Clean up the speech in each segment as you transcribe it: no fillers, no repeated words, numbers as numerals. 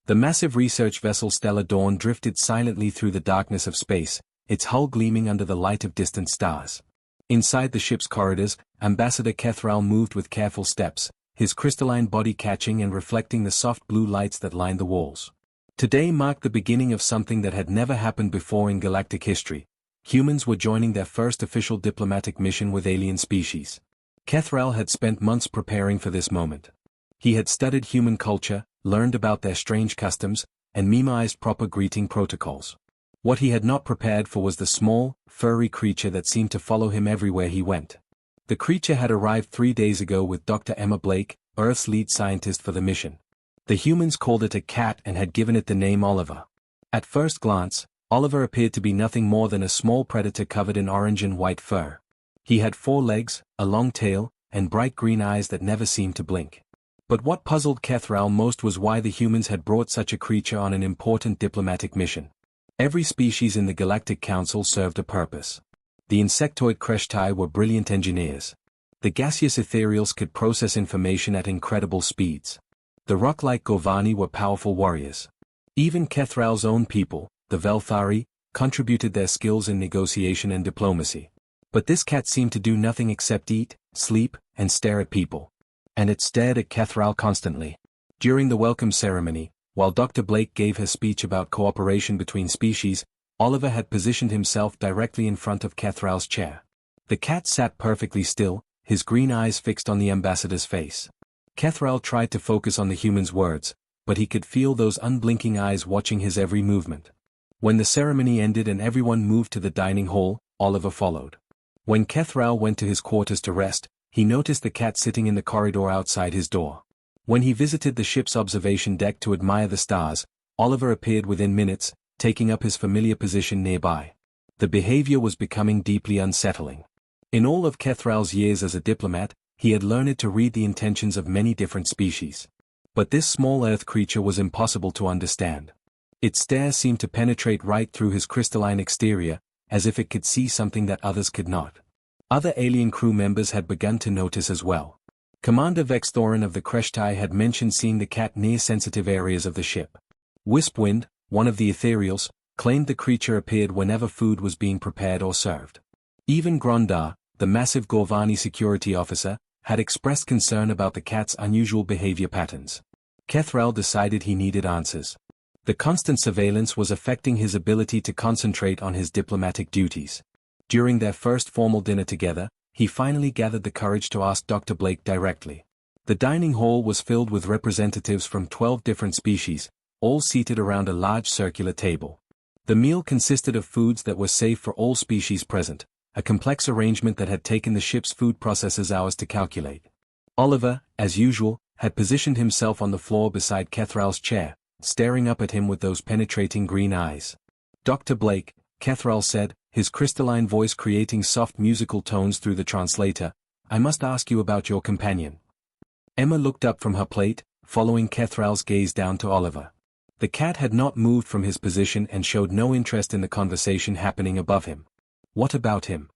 The massive research vessel Stellar Dawn drifted silently through the darkness of space, its hull gleaming under the light of distant stars. Inside the ship's corridors, Ambassador Kethral moved with careful steps, his crystalline body catching and reflecting the soft blue lights that lined the walls. Today marked the beginning of something that had never happened before in galactic history. Humans were joining their first official diplomatic mission with alien species. Kethral had spent months preparing for this moment. He had studied human culture, learned about their strange customs, and memoized proper greeting protocols. What he had not prepared for was the small, furry creature that seemed to follow him everywhere he went. The creature had arrived 3 days ago with Dr. Emma Blake, Earth's lead scientist for the mission. The humans called it a cat and had given it the name Oliver. At first glance, Oliver appeared to be nothing more than a small predator covered in orange and white fur. He had 4 legs, a long tail, and bright green eyes that never seemed to blink. But what puzzled Kethral most was why the humans had brought such a creature on an important diplomatic mission. Every species in the Galactic Council served a purpose. The insectoid Kreshtai were brilliant engineers. The gaseous ethereals could process information at incredible speeds. The rock-like Govani were powerful warriors. Even Kethral's own people, the Velthari, contributed their skills in negotiation and diplomacy. But this cat seemed to do nothing except eat, sleep, and stare at people. And it stared at Kethral constantly. During the welcome ceremony, while Dr. Blake gave her speech about cooperation between species, Oliver had positioned himself directly in front of Kethral's chair. The cat sat perfectly still, his green eyes fixed on the ambassador's face. Kethral tried to focus on the human's words, but he could feel those unblinking eyes watching his every movement. When the ceremony ended and everyone moved to the dining hall, Oliver followed. When Kethral went to his quarters to rest, he noticed the cat sitting in the corridor outside his door. When he visited the ship's observation deck to admire the stars, Oliver appeared within minutes, taking up his familiar position nearby. The behavior was becoming deeply unsettling. In all of Kethral's years as a diplomat, he had learned to read the intentions of many different species. But this small earth creature was impossible to understand. Its stare seemed to penetrate right through his crystalline exterior, as if it could see something that others could not. Other alien crew members had begun to notice as well. Commander Vexthorin of the Kreshtai had mentioned seeing the cat near sensitive areas of the ship. Wispwind, one of the ethereals, claimed the creature appeared whenever food was being prepared or served. Even Grondar, the massive Gorvani security officer, had expressed concern about the cat's unusual behavior patterns. Kethral decided he needed answers. The constant surveillance was affecting his ability to concentrate on his diplomatic duties. During their first formal dinner together, he finally gathered the courage to ask Dr. Blake directly. The dining hall was filled with representatives from 12 different species, all seated around a large circular table. The meal consisted of foods that were safe for all species present, a complex arrangement that had taken the ship's food processors hours to calculate. Oliver, as usual, had positioned himself on the floor beside Kethral's chair, staring up at him with those penetrating green eyes. Dr. Blake, Kethral said, his crystalline voice creating soft musical tones through the translator, I must ask you about your companion. Emma looked up from her plate, following Kethral's gaze down to Oliver. The cat had not moved from his position and showed no interest in the conversation happening above him. What about him?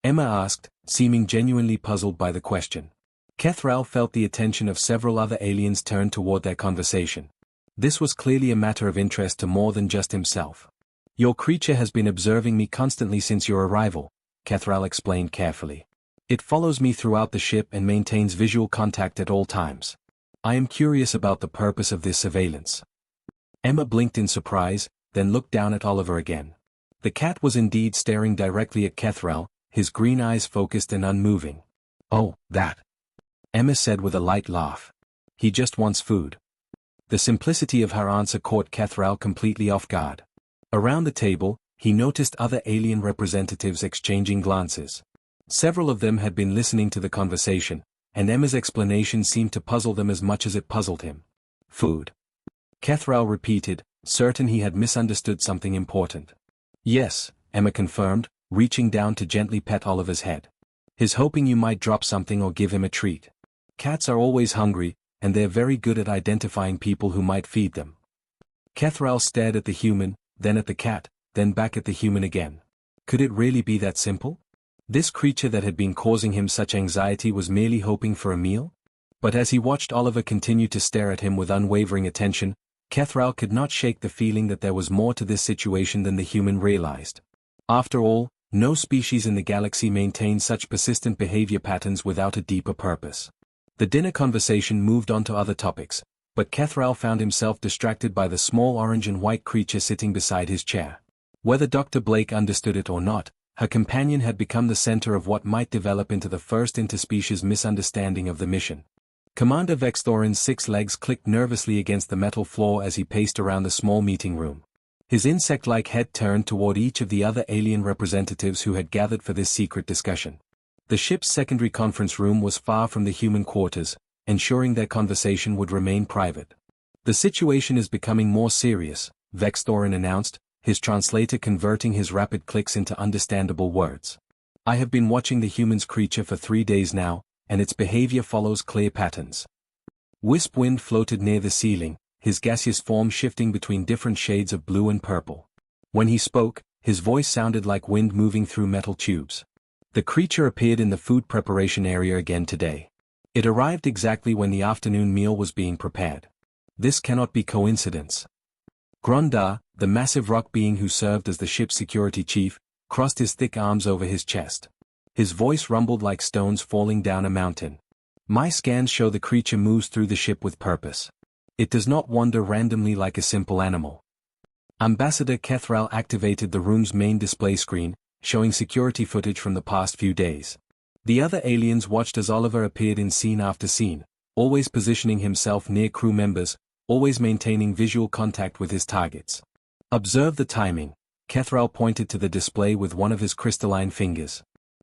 Emma asked, seeming genuinely puzzled by the question. Kethral felt the attention of several other aliens turn toward their conversation. This was clearly a matter of interest to more than just himself. Your creature has been observing me constantly since your arrival, Kethral explained carefully. It follows me throughout the ship and maintains visual contact at all times. I am curious about the purpose of this surveillance. Emma blinked in surprise, then looked down at Oliver again. The cat was indeed staring directly at Kethral, his green eyes focused and unmoving. Oh, that. Emma said with a light laugh. He just wants food. The simplicity of her answer caught Kethral completely off guard. Around the table, he noticed other alien representatives exchanging glances. Several of them had been listening to the conversation, and Emma's explanation seemed to puzzle them as much as it puzzled him. Food. Kethral repeated, certain he had misunderstood something important. Yes, Emma confirmed, reaching down to gently pet Oliver's head. He's hoping you might drop something or give him a treat. Cats are always hungry, and they're very good at identifying people who might feed them. Kethral stared at the human, then at the cat, then back at the human again. Could it really be that simple? This creature that had been causing him such anxiety was merely hoping for a meal? But as he watched Oliver continue to stare at him with unwavering attention, Kethral could not shake the feeling that there was more to this situation than the human realized. After all, no species in the galaxy maintains such persistent behavior patterns without a deeper purpose. The dinner conversation moved on to other topics, but Kethral found himself distracted by the small orange and white creature sitting beside his chair. Whether Dr. Blake understood it or not, her companion had become the center of what might develop into the first interspecies misunderstanding of the mission. Commander Vexthorin's 6 legs clicked nervously against the metal floor as he paced around the small meeting room. His insect-like head turned toward each of the other alien representatives who had gathered for this secret discussion. The ship's secondary conference room was far from the human quarters, ensuring their conversation would remain private. "The situation is becoming more serious," Vexthorin announced, his translator converting his rapid clicks into understandable words. "I have been watching the human's creature for 3 days now, and its behavior follows clear patterns." Wisp wind floated near the ceiling, his gaseous form shifting between different shades of blue and purple. When he spoke, his voice sounded like wind moving through metal tubes. "The creature appeared in the food preparation area again today. It arrived exactly when the afternoon meal was being prepared. This cannot be coincidence." Grondar, the massive rock being who served as the ship's security chief, crossed his thick arms over his chest. His voice rumbled like stones falling down a mountain. "My scans show the creature moves through the ship with purpose. It does not wander randomly like a simple animal." Ambassador Kethral activated the room's main display screen, showing security footage from the past few days. The other aliens watched as Oliver appeared in scene after scene, always positioning himself near crew members, always maintaining visual contact with his targets. "Observe the timing," Kethral pointed to the display with one of his crystalline fingers.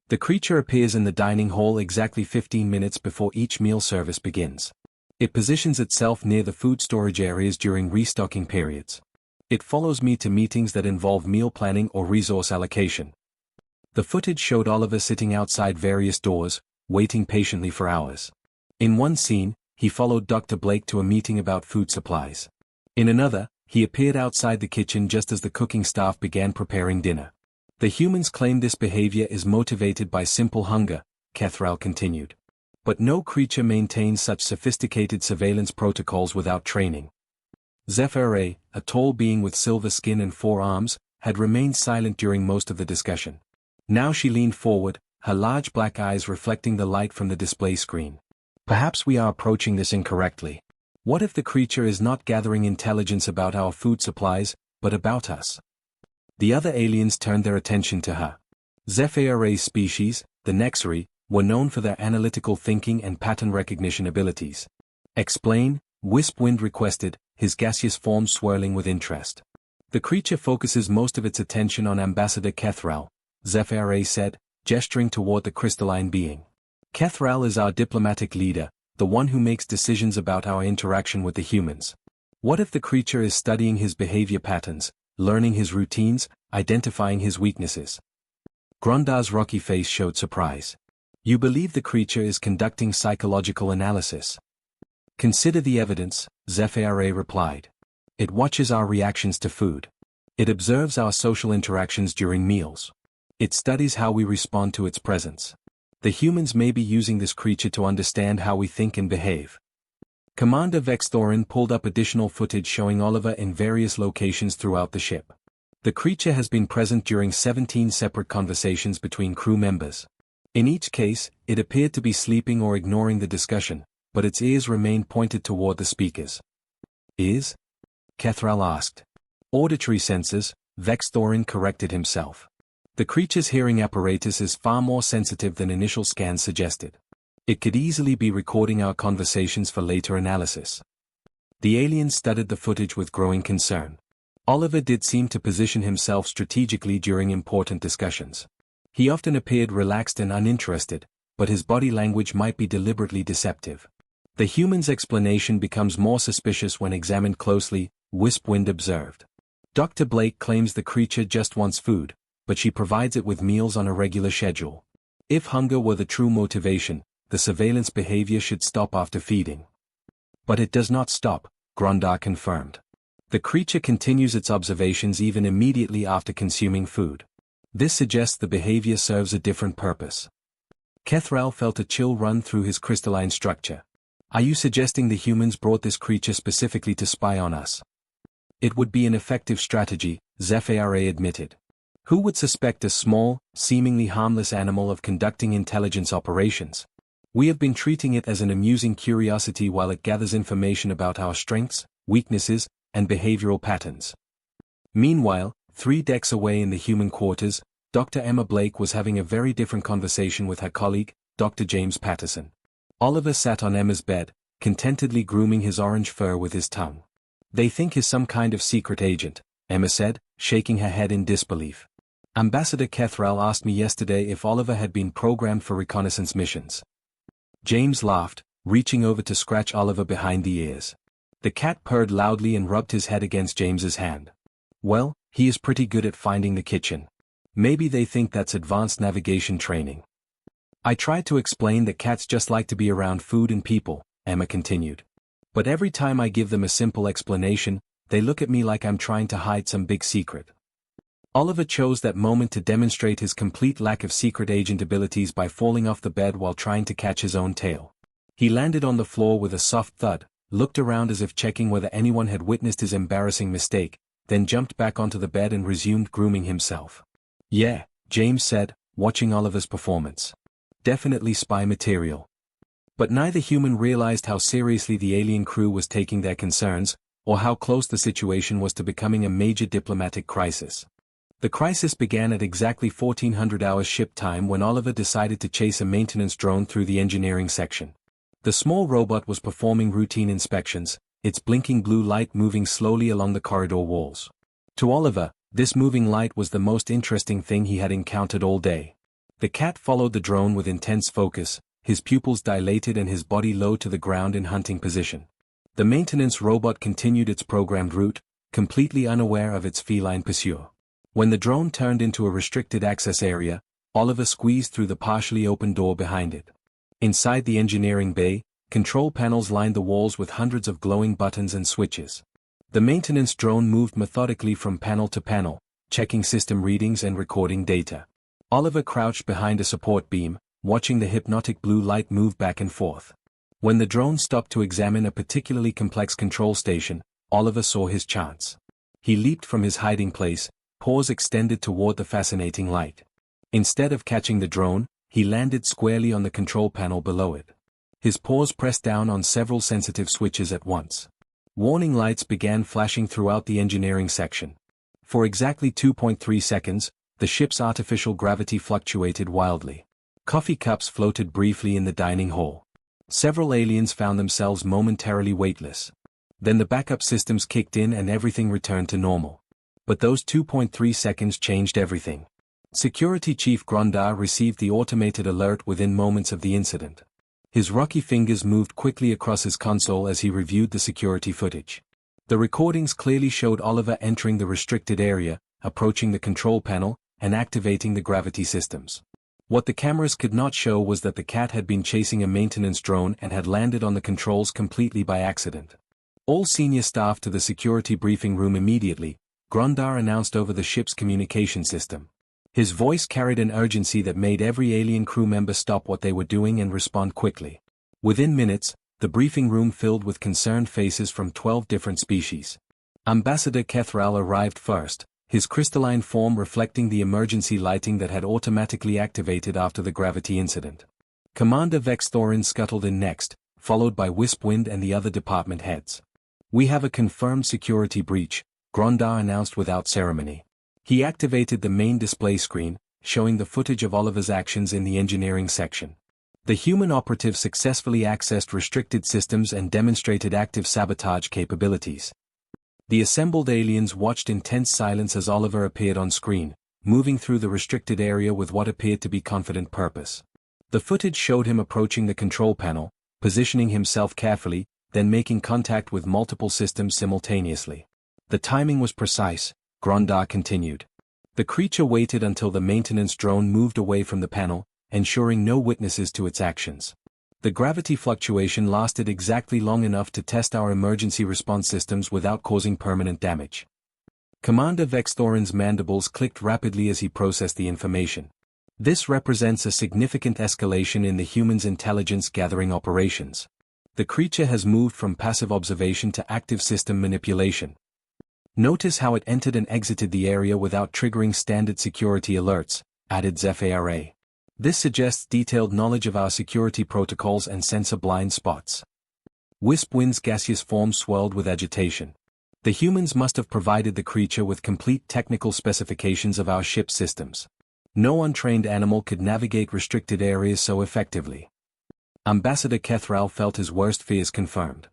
"The creature appears in the dining hall exactly 15 minutes before each meal service begins. It positions itself near the food storage areas during restocking periods. It follows me to meetings that involve meal planning or resource allocation." The footage showed Oliver sitting outside various doors, waiting patiently for hours. In one scene, he followed Dr. Blake to a meeting about food supplies. In another, he appeared outside the kitchen just as the cooking staff began preparing dinner. "The humans claim this behavior is motivated by simple hunger," Kethral continued. "But no creature maintains such sophisticated surveillance protocols without training." Zephyr, a tall being with silver skin and 4 arms, had remained silent during most of the discussion. Now she leaned forward, her large black eyes reflecting the light from the display screen. "Perhaps we are approaching this incorrectly. What if the creature is not gathering intelligence about our food supplies, but about us?" The other aliens turned their attention to her. Zephyr's species, the Nexari, were known for their analytical thinking and pattern recognition abilities. "Explain," Wispwind requested, his gaseous form swirling with interest. "The creature focuses most of its attention on Ambassador Kethral," Zephyr said, gesturing toward the crystalline being. "Kethral is our diplomatic leader, the one who makes decisions about our interaction with the humans. What if the creature is studying his behavior patterns, learning his routines, identifying his weaknesses?" Grondar's rocky face showed surprise. "You believe the creature is conducting psychological analysis?" "Consider the evidence," Zephyr replied. "It watches our reactions to food. It observes our social interactions during meals. It studies how we respond to its presence. The humans may be using this creature to understand how we think and behave." Commander Vexthorin pulled up additional footage showing Oliver in various locations throughout the ship. The creature has been present during 17 separate conversations between crew members. In each case, it appeared to be sleeping or ignoring the discussion, but its ears remained pointed toward the speakers. "Ears?" Kethral asked. "Auditory sensors," Vexthorin corrected himself. "The creature's hearing apparatus is far more sensitive than initial scans suggested. It could easily be recording our conversations for later analysis." The aliens studied the footage with growing concern. Oliver did seem to position himself strategically during important discussions. He often appeared relaxed and uninterested, but his body language might be deliberately deceptive. "The human's explanation becomes more suspicious when examined closely," Wispwind observed. "Dr. Blake claims the creature just wants food, but she provides it with meals on a regular schedule. If hunger were the true motivation, the surveillance behavior should stop after feeding." "But it does not stop," Grondar confirmed. "The creature continues its observations even immediately after consuming food. This suggests the behavior serves a different purpose." Kethral felt a chill run through his crystalline structure. "Are you suggesting the humans brought this creature specifically to spy on us?" It would be an effective strategy, ZFARA admitted. Who would suspect a small, seemingly harmless animal of conducting intelligence operations? We have been treating it as an amusing curiosity while it gathers information about our strengths, weaknesses, and behavioral patterns. Meanwhile, 3 decks away in the human quarters, Dr. Emma Blake was having a very different conversation with her colleague, Dr. James Patterson. Oliver sat on Emma's bed, contentedly grooming his orange fur with his tongue. "They think he's some kind of secret agent," Emma said, shaking her head in disbelief. "Ambassador Kethral asked me yesterday if Oliver had been programmed for reconnaissance missions." James laughed, reaching over to scratch Oliver behind the ears. The cat purred loudly and rubbed his head against James's hand. "Well, he is pretty good at finding the kitchen. Maybe they think that's advanced navigation training." "I tried to explain that cats just like to be around food and people," Emma continued. "But every time I give them a simple explanation, they look at me like I'm trying to hide some big secret." Oliver chose that moment to demonstrate his complete lack of secret agent abilities by falling off the bed while trying to catch his own tail. He landed on the floor with a soft thud, looked around as if checking whether anyone had witnessed his embarrassing mistake, then jumped back onto the bed and resumed grooming himself. "Yeah," James said, watching Oliver's performance. "Definitely spy material." But neither human realized how seriously the alien crew was taking their concerns, or how close the situation was to becoming a major diplomatic crisis. The crisis began at exactly 1400 hours ship time when Oliver decided to chase a maintenance drone through the engineering section. The small robot was performing routine inspections, its blinking blue light moving slowly along the corridor walls. To Oliver, this moving light was the most interesting thing he had encountered all day. The cat followed the drone with intense focus, his pupils dilated and his body low to the ground in hunting position. The maintenance robot continued its programmed route, completely unaware of its feline pursuer. When the drone turned into a restricted access area, Oliver squeezed through the partially open door behind it. Inside the engineering bay, control panels lined the walls with hundreds of glowing buttons and switches. The maintenance drone moved methodically from panel to panel, checking system readings and recording data. Oliver crouched behind a support beam, watching the hypnotic blue light move back and forth. When the drone stopped to examine a particularly complex control station, Oliver saw his chance. He leaped from his hiding place, paws extended toward the fascinating light. Instead of catching the drone, he landed squarely on the control panel below it. His paws pressed down on several sensitive switches at once. Warning lights began flashing throughout the engineering section. For exactly 2.3 seconds, the ship's artificial gravity fluctuated wildly. Coffee cups floated briefly in the dining hall. Several aliens found themselves momentarily weightless. Then the backup systems kicked in and everything returned to normal. But those 2.3 seconds changed everything. Security Chief Grondar received the automated alert within moments of the incident. His rocky fingers moved quickly across his console as he reviewed the security footage. The recordings clearly showed Oliver entering the restricted area, approaching the control panel, and activating the gravity systems. What the cameras could not show was that the cat had been chasing a maintenance drone and had landed on the controls completely by accident. All senior staff to the security briefing room immediately, Grondar announced over the ship's communication system. His voice carried an urgency that made every alien crew member stop what they were doing and respond quickly. Within minutes, the briefing room filled with concerned faces from 12 different species. Ambassador Kethral arrived first, his crystalline form reflecting the emergency lighting that had automatically activated after the gravity incident. Commander Vex Thorin scuttled in next, followed by Wispwind and the other department heads. "We have a confirmed security breach," Grondar announced without ceremony. He activated the main display screen, showing the footage of Oliver's actions in the engineering section. The human operative successfully accessed restricted systems and demonstrated active sabotage capabilities. The assembled aliens watched in tense silence as Oliver appeared on screen, moving through the restricted area with what appeared to be confident purpose. The footage showed him approaching the control panel, positioning himself carefully, then making contact with multiple systems simultaneously. The timing was precise, Grondar continued. The creature waited until the maintenance drone moved away from the panel, ensuring no witnesses to its actions. The gravity fluctuation lasted exactly long enough to test our emergency response systems without causing permanent damage. Commander Vex Thorin's mandibles clicked rapidly as he processed the information. This represents a significant escalation in the human's intelligence gathering operations. The creature has moved from passive observation to active system manipulation. Notice how it entered and exited the area without triggering standard security alerts, added ZFARA. This suggests detailed knowledge of our security protocols and sensor blind spots. Wisp Wind's gaseous form swirled with agitation. The humans must have provided the creature with complete technical specifications of our ship systems. No untrained animal could navigate restricted areas so effectively. Ambassador Kethral felt his worst fears confirmed.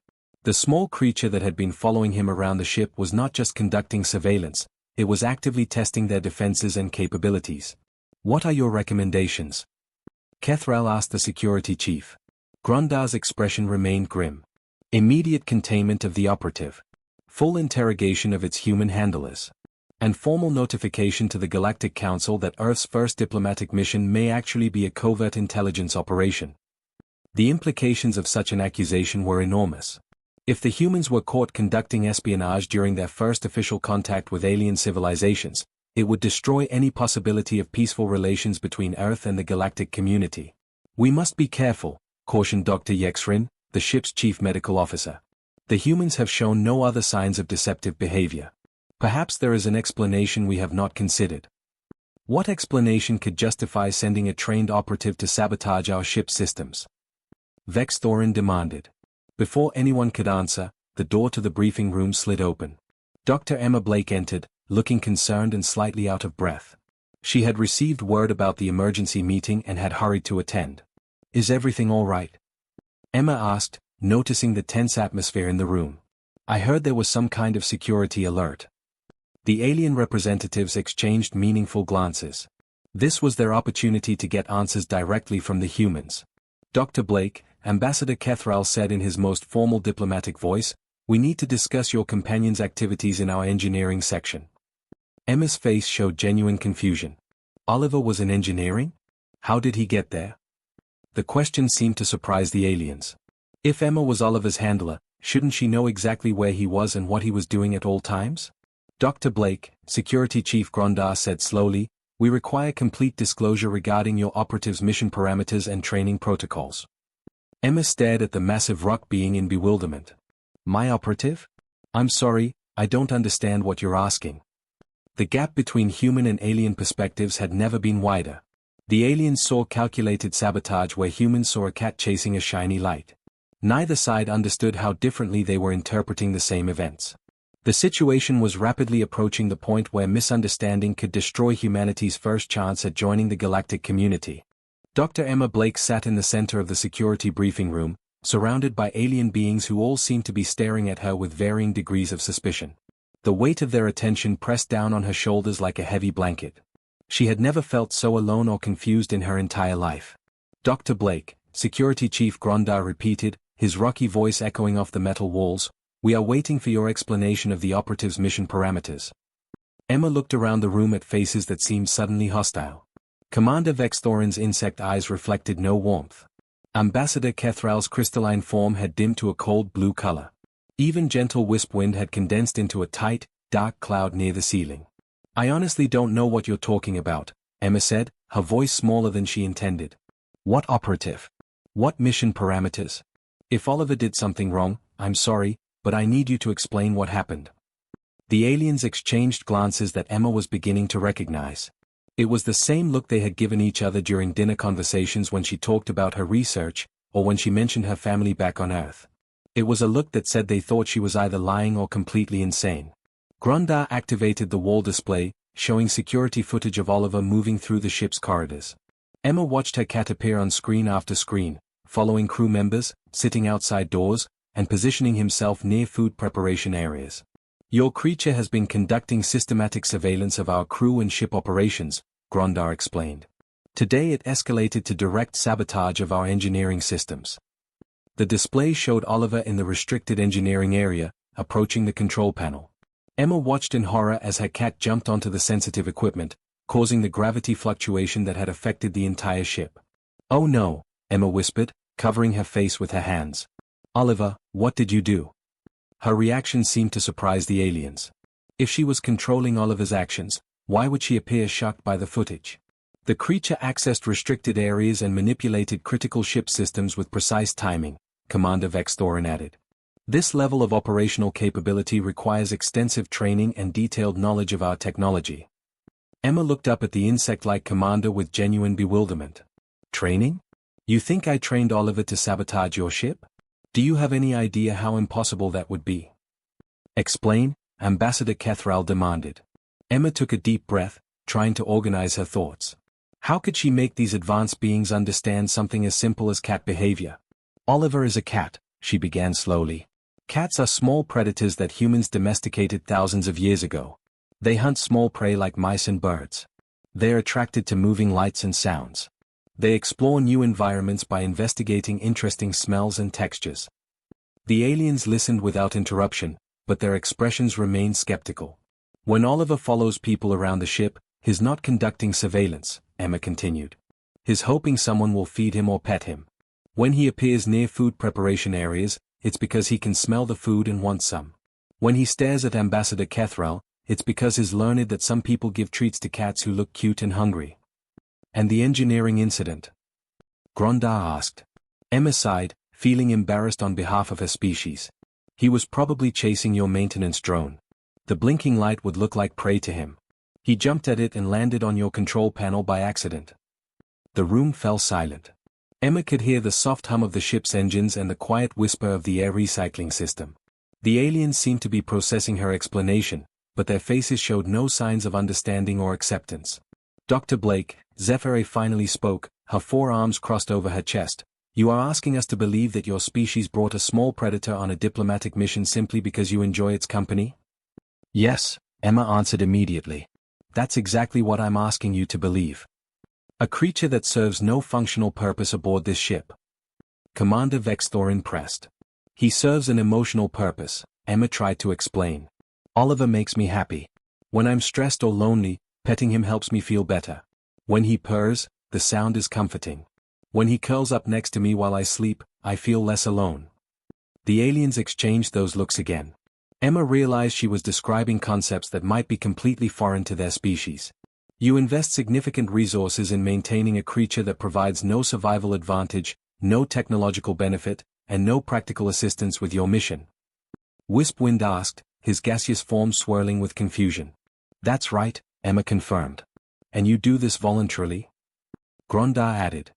The small creature that had been following him around the ship was not just conducting surveillance, it was actively testing their defenses and capabilities. What are your recommendations? Kethral asked the security chief. Grondar's expression remained grim. Immediate containment of the operative. Full interrogation of its human handlers. And formal notification to the Galactic Council that Earth's first diplomatic mission may actually be a covert intelligence operation. The implications of such an accusation were enormous. If the humans were caught conducting espionage during their first official contact with alien civilizations, it would destroy any possibility of peaceful relations between Earth and the galactic community. We must be careful, cautioned Dr. Yexrin, the ship's chief medical officer. The humans have shown no other signs of deceptive behavior. Perhaps there is an explanation we have not considered. What explanation could justify sending a trained operative to sabotage our ship systems? Vex Thorin demanded. Before anyone could answer, the door to the briefing room slid open. Dr. Emma Blake entered, looking concerned and slightly out of breath. She had received word about the emergency meeting and had hurried to attend. Is everything all right? Emma asked, noticing the tense atmosphere in the room. I heard there was some kind of security alert. The alien representatives exchanged meaningful glances. This was their opportunity to get answers directly from the humans. Dr. Blake, Ambassador Kethral said in his most formal diplomatic voice, we need to discuss your companion's activities in our engineering section. Emma's face showed genuine confusion. Oliver was in engineering? How did he get there? The question seemed to surprise the aliens. If Emma was Oliver's handler, shouldn't she know exactly where he was and what he was doing at all times? Dr. Blake, Security Chief Grondar said slowly, we require complete disclosure regarding your operative's mission parameters and training protocols. Emma stared at the massive rock being in bewilderment. My operative? I'm sorry, I don't understand what you're asking. The gap between human and alien perspectives had never been wider. The aliens saw calculated sabotage where humans saw a cat chasing a shiny light. Neither side understood how differently they were interpreting the same events. The situation was rapidly approaching the point where misunderstanding could destroy humanity's first chance at joining the galactic community. Dr. Emma Blake sat in the center of the security briefing room, surrounded by alien beings who all seemed to be staring at her with varying degrees of suspicion. The weight of their attention pressed down on her shoulders like a heavy blanket. She had never felt so alone or confused in her entire life. Dr. Blake, Security Chief Grondar repeated, his rocky voice echoing off the metal walls, we are waiting for your explanation of the operative's mission parameters. Emma looked around the room at faces that seemed suddenly hostile. Commander Vex Thorin's insect eyes reflected no warmth. Ambassador Kethral's crystalline form had dimmed to a cold blue color. Even gentle wisp wind had condensed into a tight, dark cloud near the ceiling. I honestly don't know what you're talking about, Emma said, her voice smaller than she intended. What operative? What mission parameters? If Oliver did something wrong, I'm sorry, but I need you to explain what happened. The aliens exchanged glances that Emma was beginning to recognize. It was the same look they had given each other during dinner conversations when she talked about her research, or when she mentioned her family back on Earth. It was a look that said they thought she was either lying or completely insane. Grondar activated the wall display, showing security footage of Oliver moving through the ship's corridors. Emma watched her cat appear on screen after screen, following crew members, sitting outside doors, and positioning himself near food preparation areas. Your creature has been conducting systematic surveillance of our crew and ship operations, Grondar explained. Today it escalated to direct sabotage of our engineering systems. The display showed Oliver in the restricted engineering area, approaching the control panel. Emma watched in horror as her cat jumped onto the sensitive equipment, causing the gravity fluctuation that had affected the entire ship. Oh no, Emma whispered, covering her face with her hands. Oliver, what did you do? Her reaction seemed to surprise the aliens. If she was controlling Oliver's actions, why would she appear shocked by the footage? The creature accessed restricted areas and manipulated critical ship systems with precise timing, Commander Vex Thorin added. This level of operational capability requires extensive training and detailed knowledge of our technology. Emma looked up at the insect-like commander with genuine bewilderment. Training? You think I trained Oliver to sabotage your ship? Do you have any idea how impossible that would be? Explain, Ambassador Kethral demanded. Emma took a deep breath, trying to organize her thoughts. How could she make these advanced beings understand something as simple as cat behavior? Oliver is a cat, she began slowly. Cats are small predators that humans domesticated thousands of years ago. They hunt small prey like mice and birds. They are attracted to moving lights and sounds. They explore new environments by investigating interesting smells and textures. The aliens listened without interruption, but their expressions remained skeptical. When Oliver follows people around the ship, he's not conducting surveillance, Emma continued. He's hoping someone will feed him or pet him. When he appears near food preparation areas, it's because he can smell the food and wants some. When he stares at Ambassador Kethral, it's because he's learned that some people give treats to cats who look cute and hungry. And the engineering incident? Grondar asked. Emma sighed, feeling embarrassed on behalf of her species. He was probably chasing your maintenance drone. The blinking light would look like prey to him. He jumped at it and landed on your control panel by accident. The room fell silent. Emma could hear the soft hum of the ship's engines and the quiet whisper of the air recycling system. The aliens seemed to be processing her explanation, but their faces showed no signs of understanding or acceptance. Dr. Blake, Zephyr finally spoke, her forearms crossed over her chest. You are asking us to believe that your species brought a small predator on a diplomatic mission simply because you enjoy its company? Yes, Emma answered immediately. That's exactly what I'm asking you to believe. A creature that serves no functional purpose aboard this ship. Commander Vexthorin pressed. He serves an emotional purpose, Emma tried to explain. Oliver makes me happy. When I'm stressed or lonely, petting him helps me feel better. When he purrs, the sound is comforting. When he curls up next to me while I sleep, I feel less alone. The aliens exchanged those looks again. Emma realized she was describing concepts that might be completely foreign to their species. You invest significant resources in maintaining a creature that provides no survival advantage, no technological benefit, and no practical assistance with your mission. Wispwind asked, his gaseous form swirling with confusion. That's right, Emma confirmed. And you do this voluntarily? Grondar added.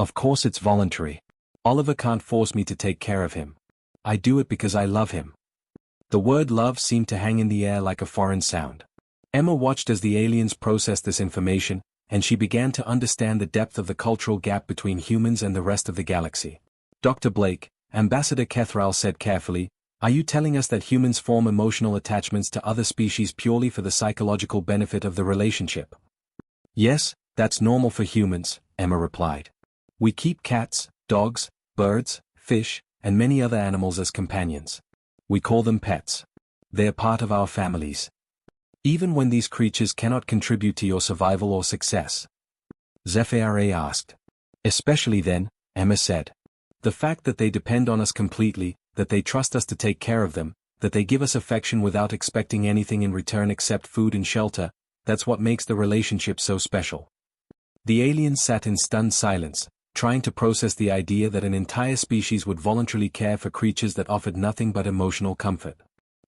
Of course it's voluntary. Oliver can't force me to take care of him. I do it because I love him. The word love seemed to hang in the air like a foreign sound. Emma watched as the aliens processed this information, and she began to understand the depth of the cultural gap between humans and the rest of the galaxy. Dr. Blake, Ambassador Kethral said carefully, are you telling us that humans form emotional attachments to other species purely for the psychological benefit of the relationship? Yes, that's normal for humans, Emma replied. We keep cats, dogs, birds, fish, and many other animals as companions. We call them pets. They are part of our families. Even when these creatures cannot contribute to your survival or success. Zephyr asked. Especially then, Emma said. The fact that they depend on us completely, that they trust us to take care of them, that they give us affection without expecting anything in return except food and shelter, that's what makes the relationship so special. The aliens sat in stunned silence, trying to process the idea that an entire species would voluntarily care for creatures that offered nothing but emotional comfort.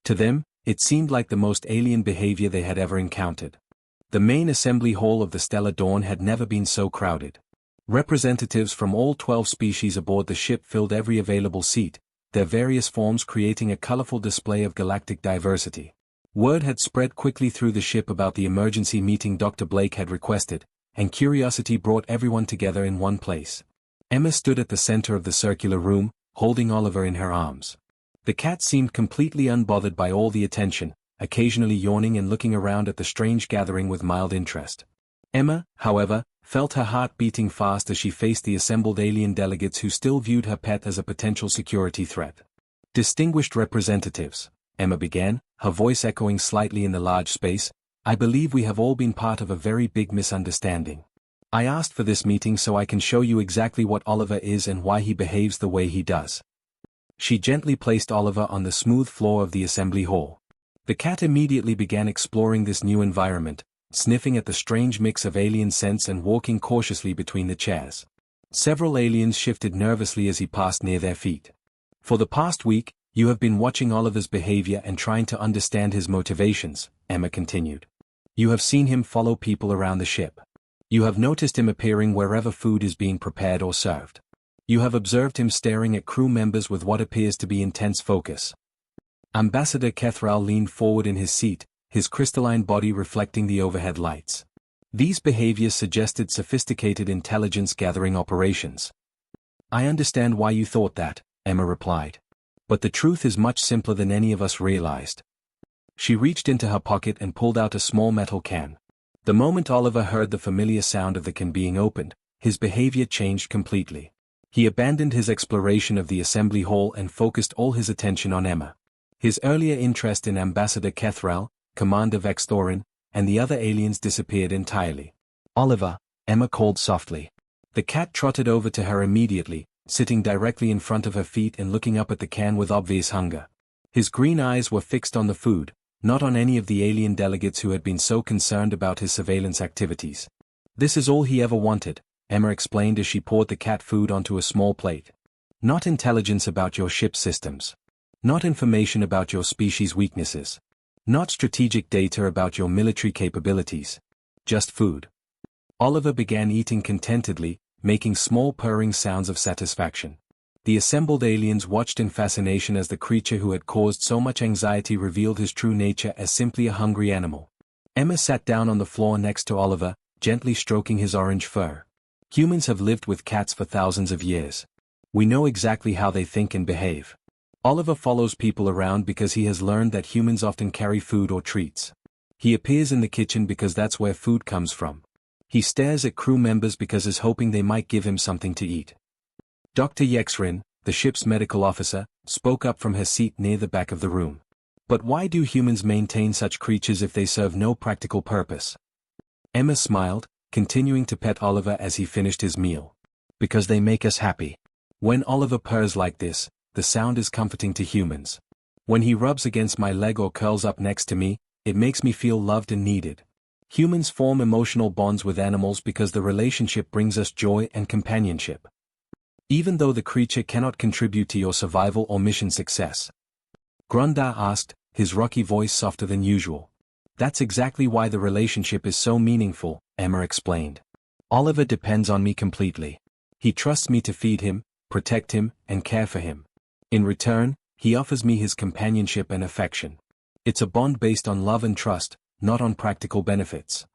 To them, it seemed like the most alien behavior they had ever encountered. The main assembly hall of the Stellar Dawn had never been so crowded. Representatives from all 12 species aboard the ship filled every available seat, their various forms creating a colorful display of galactic diversity. Word had spread quickly through the ship about the emergency meeting Dr. Blake had requested, and curiosity brought everyone together in one place. Emma stood at the center of the circular room, holding Oliver in her arms. The cat seemed completely unbothered by all the attention, occasionally yawning and looking around at the strange gathering with mild interest. Emma, however, felt her heart beating fast as she faced the assembled alien delegates who still viewed her pet as a potential security threat. Distinguished representatives, Emma began, her voice echoing slightly in the large space, I believe we have all been part of a very big misunderstanding. I asked for this meeting so I can show you exactly what Oliver is and why he behaves the way he does. She gently placed Oliver on the smooth floor of the assembly hall. The cat immediately began exploring this new environment, sniffing at the strange mix of alien scents and walking cautiously between the chairs. Several aliens shifted nervously as he passed near their feet. For the past week, You have been watching Oliver's behavior and trying to understand his motivations, Emma continued. You have seen him follow people around the ship. You have noticed him appearing wherever food is being prepared or served. You have observed him staring at crew members with what appears to be intense focus. Ambassador Kethral leaned forward in his seat, his crystalline body reflecting the overhead lights. These behaviors suggested sophisticated intelligence-gathering operations. I understand why you thought that, Emma replied. But the truth is much simpler than any of us realized. She reached into her pocket and pulled out a small metal can. The moment Oliver heard the familiar sound of the can being opened, his behavior changed completely. He abandoned his exploration of the assembly hall and focused all his attention on Emma. His earlier interest in Ambassador Kethral, Commander Vexthorin, and the other aliens disappeared entirely. Oliver, Emma called softly. The cat trotted over to her immediately, sitting directly in front of her feet and looking up at the can with obvious hunger. His green eyes were fixed on the food, not on any of the alien delegates who had been so concerned about his surveillance activities. This is all he ever wanted, Emma explained as she poured the cat food onto a small plate. Not intelligence about your ship's systems. Not information about your species' weaknesses. Not strategic data about your military capabilities. Just food. Oliver began eating contentedly, making small purring sounds of satisfaction. The assembled aliens watched in fascination as the creature who had caused so much anxiety revealed his true nature as simply a hungry animal. Emma sat down on the floor next to Oliver, gently stroking his orange fur. Humans have lived with cats for thousands of years. We know exactly how they think and behave. Oliver follows people around because he has learned that humans often carry food or treats. He appears in the kitchen because that's where food comes from. He stares at crew members because he's hoping they might give him something to eat. Dr. Yexrin, the ship's medical officer, spoke up from her seat near the back of the room. But why do humans maintain such creatures if they serve no practical purpose? Emma smiled, continuing to pet Oliver as he finished his meal. Because they make us happy. When Oliver purrs like this, the sound is comforting to humans. When he rubs against my leg or curls up next to me, it makes me feel loved and needed. Humans form emotional bonds with animals because the relationship brings us joy and companionship. Even though the creature cannot contribute to your survival or mission success. Grundar asked, his rocky voice softer than usual. That's exactly why the relationship is so meaningful, Emma explained. Oliver depends on me completely. He trusts me to feed him, protect him, and care for him. In return, he offers me his companionship and affection. It's a bond based on love and trust, not on practical benefits.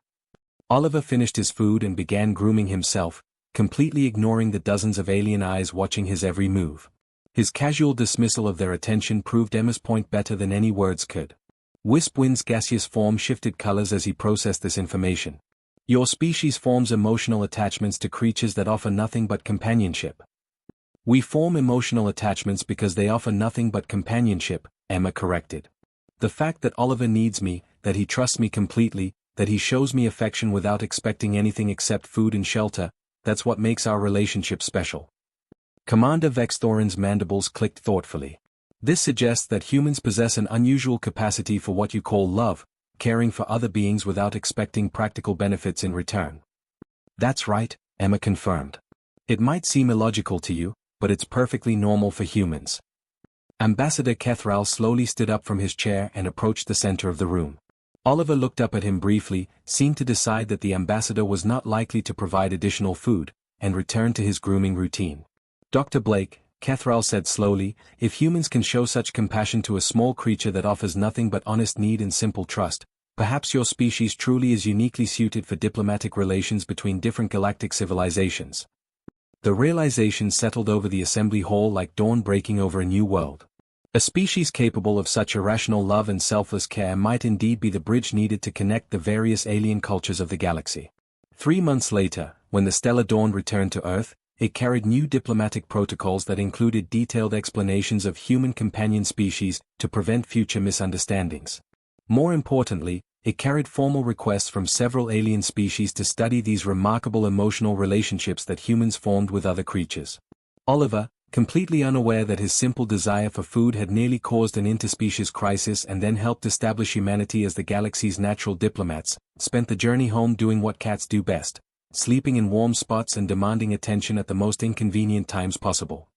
Oliver finished his food and began grooming himself, completely ignoring the dozens of alien eyes watching his every move. His casual dismissal of their attention proved Emma's point better than any words could. Wispwind's gaseous form shifted colors as he processed this information. Your species forms emotional attachments to creatures that offer nothing but companionship. We form emotional attachments because they offer nothing but companionship, Emma corrected. The fact that Oliver needs me, that he trusts me completely, that he shows me affection without expecting anything except food and shelter, that's what makes our relationship special. Commander Vexthorin's mandibles clicked thoughtfully. This suggests that humans possess an unusual capacity for what you call love, caring for other beings without expecting practical benefits in return. That's right, Emma confirmed. It might seem illogical to you, but it's perfectly normal for humans. Ambassador Kethral slowly stood up from his chair and approached the center of the room. Oliver looked up at him briefly, seemed to decide that the ambassador was not likely to provide additional food, and returned to his grooming routine. Dr. Blake, Kethral said slowly, if humans can show such compassion to a small creature that offers nothing but honest need and simple trust, perhaps your species truly is uniquely suited for diplomatic relations between different galactic civilizations. The realization settled over the assembly hall like dawn breaking over a new world. A species capable of such irrational love and selfless care might indeed be the bridge needed to connect the various alien cultures of the galaxy. 3 months later, when the Stellar Dawn returned to Earth, it carried new diplomatic protocols that included detailed explanations of human companion species to prevent future misunderstandings. More importantly, it carried formal requests from several alien species to study these remarkable emotional relationships that humans formed with other creatures. Oliver, completely unaware that his simple desire for food had nearly caused an interspecies crisis and then helped establish humanity as the galaxy's natural diplomats, spent the journey home doing what cats do best, sleeping in warm spots and demanding attention at the most inconvenient times possible.